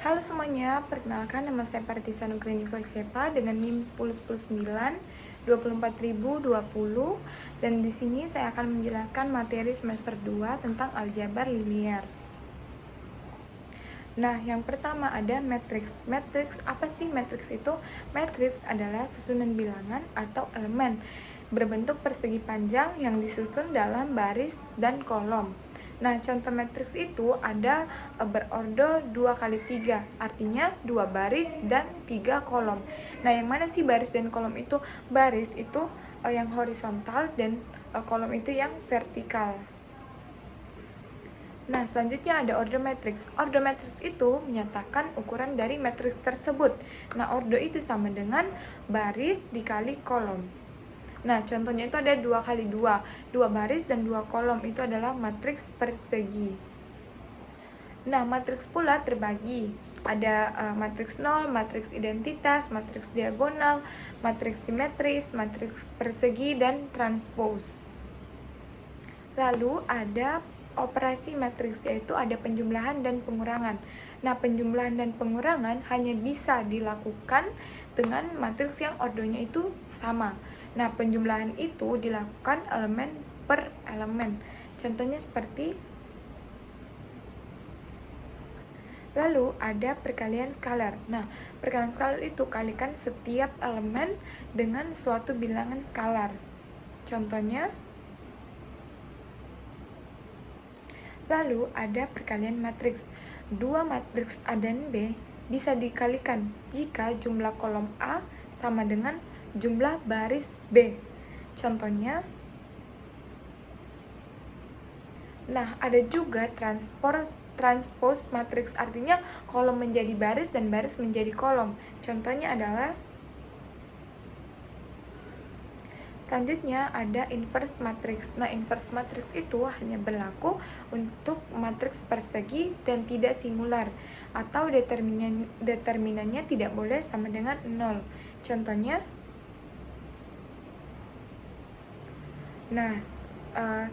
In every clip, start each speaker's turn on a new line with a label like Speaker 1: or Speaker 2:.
Speaker 1: Halo semuanya, perkenalkan nama saya Partisa Nugraini Foisepa dengan NIM 101009 24020 dan di sini saya akan menjelaskan materi semester 2 tentang aljabar linear. Nah, yang pertama ada matriks. Matriks apa sih matriks itu? Matriks adalah susunan bilangan atau elemen berbentuk persegi panjang yang disusun dalam baris dan kolom. Nah, contoh matriks itu ada berordo 2x3, artinya 2 baris dan 3 kolom. Nah, yang mana sih baris dan kolom itu? Baris itu yang horizontal dan kolom itu yang vertikal. Nah, selanjutnya ada ordo matriks. Ordo matriks itu menyatakan ukuran dari matriks tersebut. Nah, ordo itu sama dengan baris dikali kolom. Nah, contohnya itu ada 2x2, 2 baris dan 2 kolom. Itu adalah matriks persegi. Nah, matriks pula terbagi. Ada matriks 0, matriks identitas, matriks diagonal, matriks simetris, matriks persegi, dan transpose. Lalu ada operasi matriks, yaitu ada penjumlahan dan pengurangan. Nah, penjumlahan dan pengurangan hanya bisa dilakukan dengan matriks yang ordonya itu sama. Nah, penjumlahan itu dilakukan elemen per elemen. Contohnya seperti. Lalu ada perkalian skalar. Nah, perkalian skalar itu kalikan setiap elemen dengan suatu bilangan skalar. Contohnya. Lalu ada perkalian matriks. Dua matriks A dan B bisa dikalikan jika jumlah kolom A sama dengan jumlah baris B. Contohnya. Nah, ada juga transpose matriks, artinya kolom menjadi baris dan baris menjadi kolom. Contohnya adalah. Selanjutnya ada inverse matriks. Nah, inverse matriks itu hanya berlaku untuk matriks persegi dan tidak singular, atau determinannya tidak boleh sama dengan 0. Contohnya. Nah,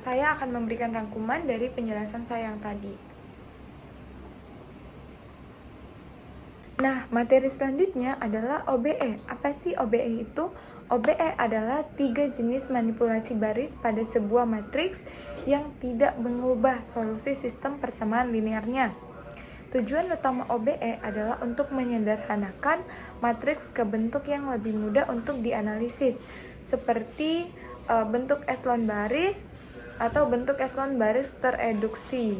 Speaker 1: saya akan memberikan rangkuman dari penjelasan saya yang tadi. Nah, materi selanjutnya adalah OBE. Apa sih OBE itu? OBE adalah 3 jenis manipulasi baris pada sebuah matriks yang tidak mengubah solusi sistem persamaan linearnya. Tujuan utama OBE adalah untuk menyederhanakan matriks ke bentuk yang lebih mudah untuk dianalisis, seperti bentuk eselon baris atau bentuk eselon baris tereduksi.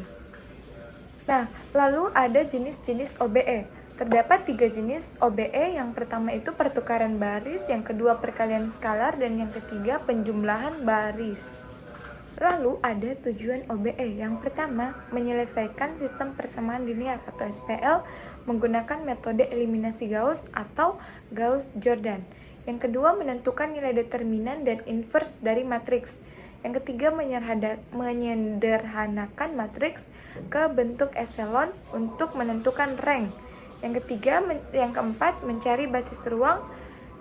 Speaker 1: Nah, lalu ada jenis-jenis OBE. Terdapat 3 jenis OBE. Yang pertama itu pertukaran baris, yang kedua perkalian skalar, dan yang ketiga penjumlahan baris. Lalu ada tujuan OBE. Yang pertama, menyelesaikan sistem persamaan linear atau SPL menggunakan metode eliminasi Gauss atau Gauss-Jordan. Yang kedua, menentukan nilai determinan dan inverse dari matriks. Yang ketiga, menyederhanakan matriks ke bentuk eselon untuk menentukan rank. Yang ketiga, yang keempat, mencari basis ruang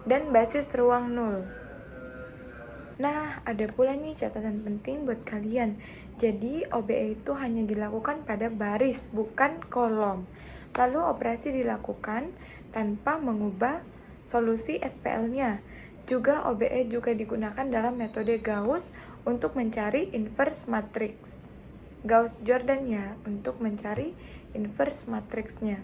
Speaker 1: dan basis ruang 0. Nah, ada pula nih catatan penting buat kalian. Jadi, OBE itu hanya dilakukan pada baris, bukan kolom. Lalu, operasi dilakukan tanpa mengubah solusi SPL-nya. Juga OBE juga digunakan dalam metode Gauss untuk mencari inverse matrix. Gauss-Jordan ya, untuk mencari inverse matriksnya.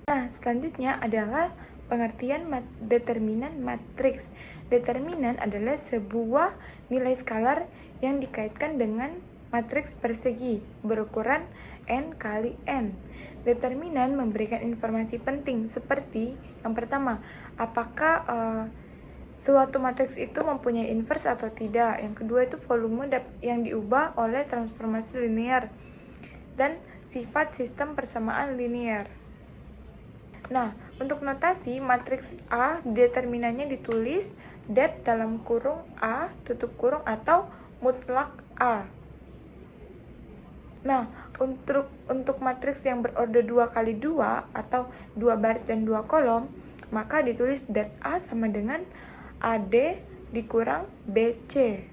Speaker 1: Nah, selanjutnya adalah pengertian determinan matriks. Determinan adalah sebuah nilai skalar yang dikaitkan dengan matriks persegi berukuran n kali n. Determinan memberikan informasi penting seperti yang pertama, apakah suatu matriks itu mempunyai inverse atau tidak. Yang kedua itu volume yang diubah oleh transformasi linear dan sifat sistem persamaan linear. Nah, untuk notasi matriks A, determinannya ditulis det dalam kurung A tutup kurung atau mutlak A. Nah, untuk matriks yang berordo 2x2 atau 2 baris dan 2 kolom, maka ditulis det A sama dengan AD dikurang BC.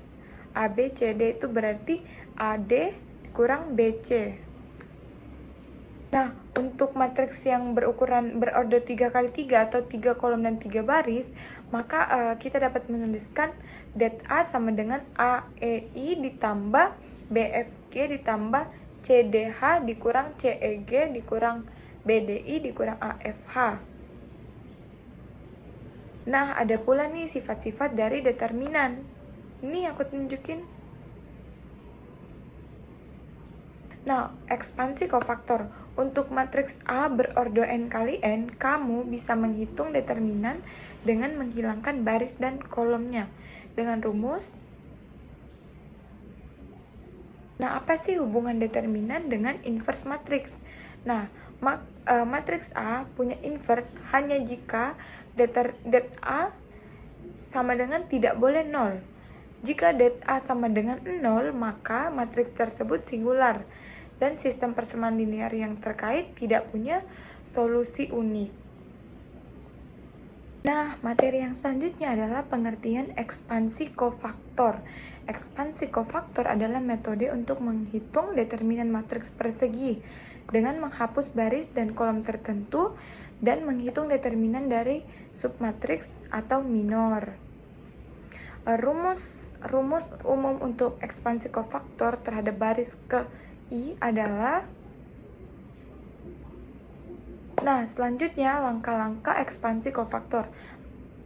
Speaker 1: ABCD itu berarti AD dikurang BC. Nah, untuk matriks yang berukuran berorder 3x3 atau 3 kolom dan 3 baris, maka kita dapat menuliskan det A sama dengan AEI ditambah BFG ditambah CDH dikurang CEG dikurang BDI dikurang AFH. Nah, ada pula nih sifat-sifat dari determinan. Ini aku tunjukin. Nah, ekspansi kofaktor. Untuk matriks A berorder n kali n, kamu bisa menghitung determinan dengan menghilangkan baris dan kolomnya dengan rumus. Nah, apa sih hubungan determinan dengan inverse matriks? Nah, matriks A punya inverse hanya jika det A sama dengan tidak boleh 0. Jika det A sama dengan 0, maka matriks tersebut singular dan sistem persamaan linear yang terkait tidak punya solusi unik. Nah, materi yang selanjutnya adalah pengertian ekspansi kofaktor. Ekspansi kofaktor adalah metode untuk menghitung determinan matriks persegi dengan menghapus baris dan kolom tertentu dan menghitung determinan dari submatriks atau minor. Rumus umum untuk ekspansi kofaktor terhadap baris ke I adalah. Nah, selanjutnya langkah-langkah ekspansi kofaktor.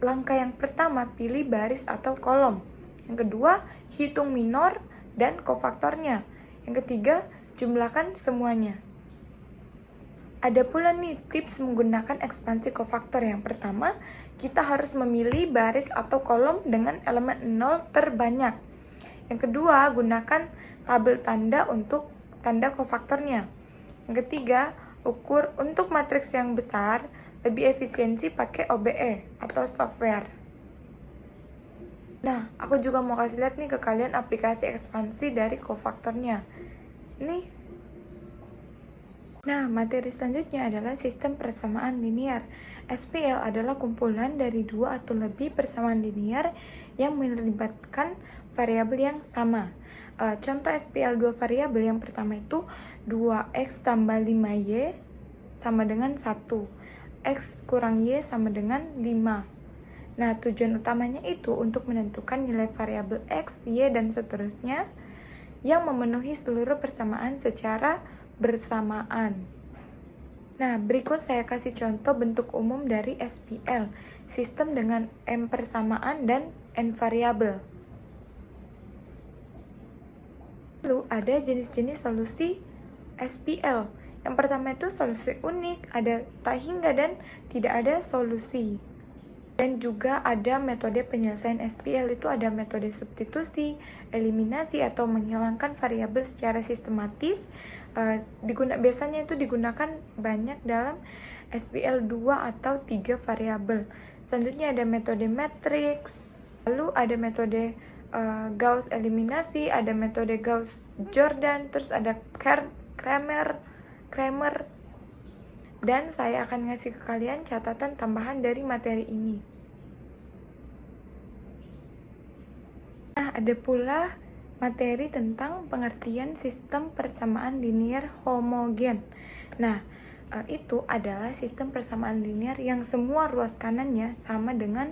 Speaker 1: Langkah yang pertama, pilih baris atau kolom. Yang kedua, hitung minor dan kofaktornya. Yang ketiga, jumlahkan semuanya. Ada pula nih tips menggunakan ekspansi kofaktor. Yang pertama, kita harus memilih baris atau kolom dengan elemen 0 terbanyak. Yang kedua, gunakan tabel tanda untuk tanda kofaktornya. Yang ketiga, ukur untuk matriks yang besar, lebih efisiensi pakai OBE atau software. Nah, aku juga mau kasih lihat nih ke kalian aplikasi ekspansi dari kofaktornya. Nih. Nah, materi selanjutnya adalah sistem persamaan linear. SPL adalah kumpulan dari dua atau lebih persamaan linear yang melibatkan variabel yang sama. Contoh SPL dua variabel yang pertama itu 2x tambah 5y sama dengan 1. X kurang y sama dengan 5. Nah, tujuan utamanya itu untuk menentukan nilai variabel x, y, dan seterusnya yang memenuhi seluruh persamaan secara bersamaan. Nah, berikut saya kasih contoh bentuk umum dari SPL, sistem dengan m persamaan dan n variabel. Lalu ada jenis-jenis solusi SPL. Yang pertama itu solusi unik, ada tak hingga dan tidak ada solusi. Dan juga ada metode penyelesaian SPL, itu ada metode substitusi, eliminasi atau menghilangkan variabel secara sistematis. Biasanya itu digunakan banyak dalam SPL 2 atau 3 variabel. Selanjutnya ada metode matriks, lalu ada metode Gauss eliminasi, ada metode Gauss Jordan, terus ada Kramer, dan saya akan ngasih ke kalian catatan tambahan dari materi ini. Nah, ada pula materi tentang pengertian sistem persamaan linear homogen. Nah, itu adalah sistem persamaan linear yang semua ruas kanannya sama dengan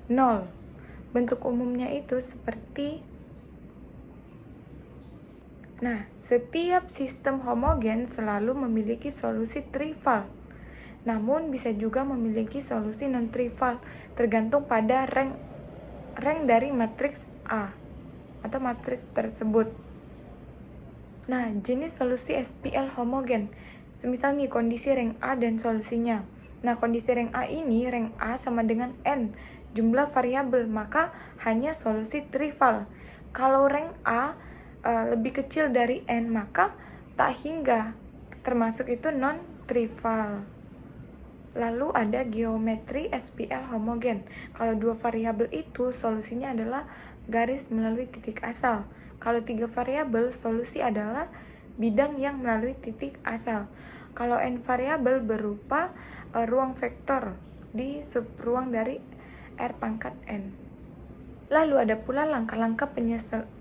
Speaker 1: 0. Bentuk umumnya itu seperti. Nah, setiap sistem homogen selalu memiliki solusi trivial. Namun bisa juga memiliki solusi non-trivial tergantung pada rank dari matriks A atau matriks tersebut. Nah, jenis solusi SPL homogen. Semisal nih kondisi rank A dan solusinya. Nah, kondisi rank A ini rank A sama dengan n jumlah variabel, maka hanya solusi trivial. Kalau rank A lebih kecil dari n, maka tak hingga, termasuk itu non-trivial. Lalu ada geometri SPL homogen. Kalau dua variabel itu solusinya adalah garis melalui titik asal. Kalau 3 variabel, solusi adalah bidang yang melalui titik asal. Kalau n variabel berupa ruang vektor di subruang dari R pangkat n. Lalu ada pula langkah-langkah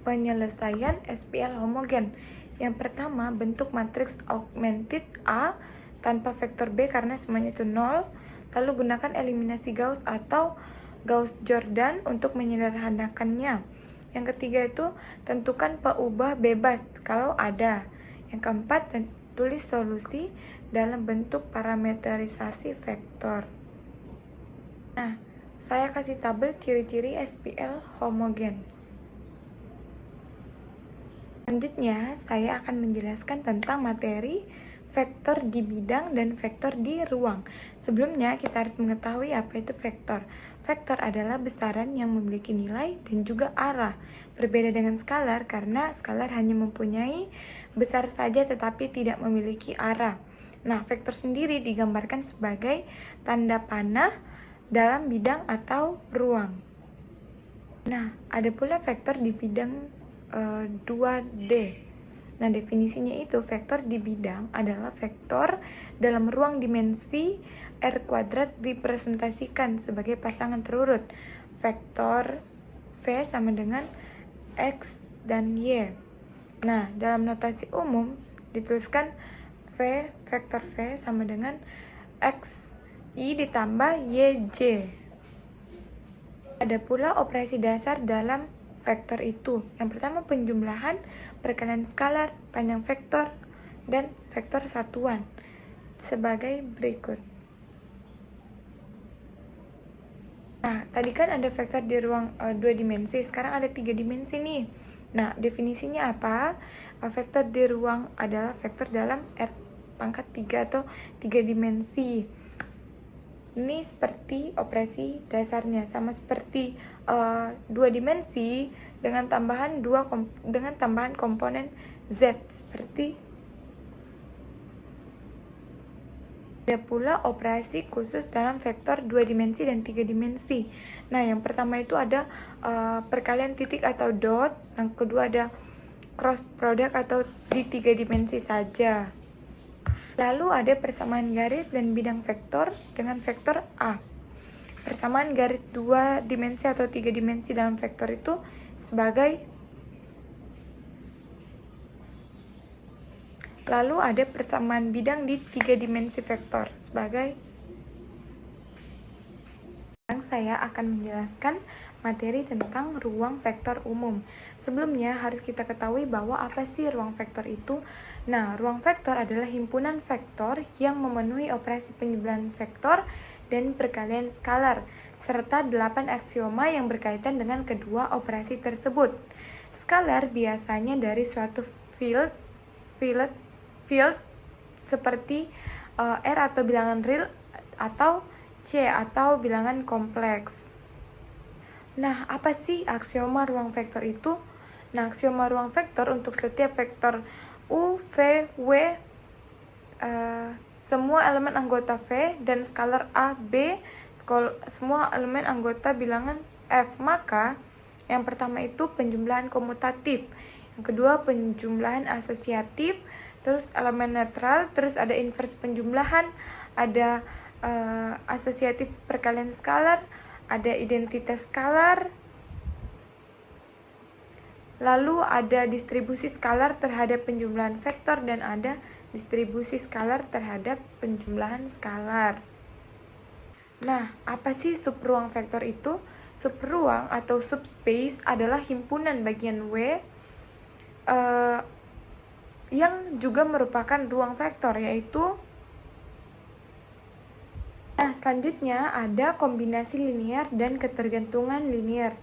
Speaker 1: penyelesaian SPL homogen. Yang pertama, bentuk matriks augmented A tanpa vektor B karena semuanya itu 0. Lalu gunakan eliminasi Gauss atau Gauss-Jordan untuk menyederhanakannya. Yang ketiga itu tentukan peubah bebas kalau ada. Yang keempat, tulis solusi dalam bentuk parameterisasi vektor. Nah, saya kasih tabel ciri-ciri SPL homogen. Selanjutnya, saya akan menjelaskan tentang materi vektor di bidang dan vektor di ruang. Sebelumnya, kita harus mengetahui apa itu vektor. Vektor adalah besaran yang memiliki nilai dan juga arah. Berbeda dengan skalar karena skalar hanya mempunyai besar saja tetapi tidak memiliki arah. Nah, vektor sendiri digambarkan sebagai tanda panah dalam bidang atau ruang. Nah, ada pula vektor di bidang 2D. Nah, definisinya itu vektor di bidang adalah vektor dalam ruang dimensi R kuadrat dipresentasikan sebagai pasangan terurut. Vektor V sama dengan X dan Y. Nah, dalam notasi umum dituliskan vektor V sama dengan XI ditambah YJ. Ada pula operasi dasar dalam vektor itu. Yang pertama penjumlahan, perkalian skalar, panjang vektor, dan vektor satuan sebagai berikut. Nah, tadi kan ada vektor di ruang 2 dimensi, sekarang ada 3 dimensi nih. Nah, definisinya apa? Vektor di ruang adalah vektor dalam R pangkat 3 atau 3 dimensi. Ini seperti operasi dasarnya, sama seperti 2 dimensi dengan tambahan komponen Z seperti. Ada pula operasi khusus dalam vektor 2 dimensi dan 3 dimensi. Nah, yang pertama itu ada perkalian titik atau dot, yang kedua ada cross product atau di 3 dimensi saja. Lalu ada persamaan garis dan bidang vektor dengan vektor A. Persamaan garis 2 dimensi atau 3 dimensi dalam vektor itu sebagai. Lalu ada persamaan bidang di 3 dimensi vektor sebagai. Sekarang saya akan menjelaskan materi tentang ruang vektor umum. Sebelumnya harus kita ketahui bahwa apa sih ruang vektor itu? Nah, ruang vektor adalah himpunan vektor yang memenuhi operasi penjumlahan vektor dan perkalian skalar, serta 8 aksioma yang berkaitan dengan kedua operasi tersebut. Skalar biasanya dari suatu field seperti R atau bilangan real atau C atau bilangan kompleks. Nah, apa sih aksioma ruang vektor itu? Nah, aksioma ruang vektor untuk setiap vektor U, V, W, semua elemen anggota V dan skalar A, B, semua elemen anggota bilangan F. Maka, yang pertama itu penjumlahan komutatif, yang kedua penjumlahan asosiatif, terus elemen netral, terus ada inverse penjumlahan, ada asosiatif perkalian skalar, ada identitas skalar, lalu ada distribusi skalar terhadap penjumlahan vektor dan ada distribusi skalar terhadap penjumlahan skalar. Nah, apa sih subruang vektor itu? Subruang atau subspace adalah himpunan bagian W yang juga merupakan ruang vektor, yaitu. Nah, selanjutnya ada kombinasi linear dan ketergantungan linear.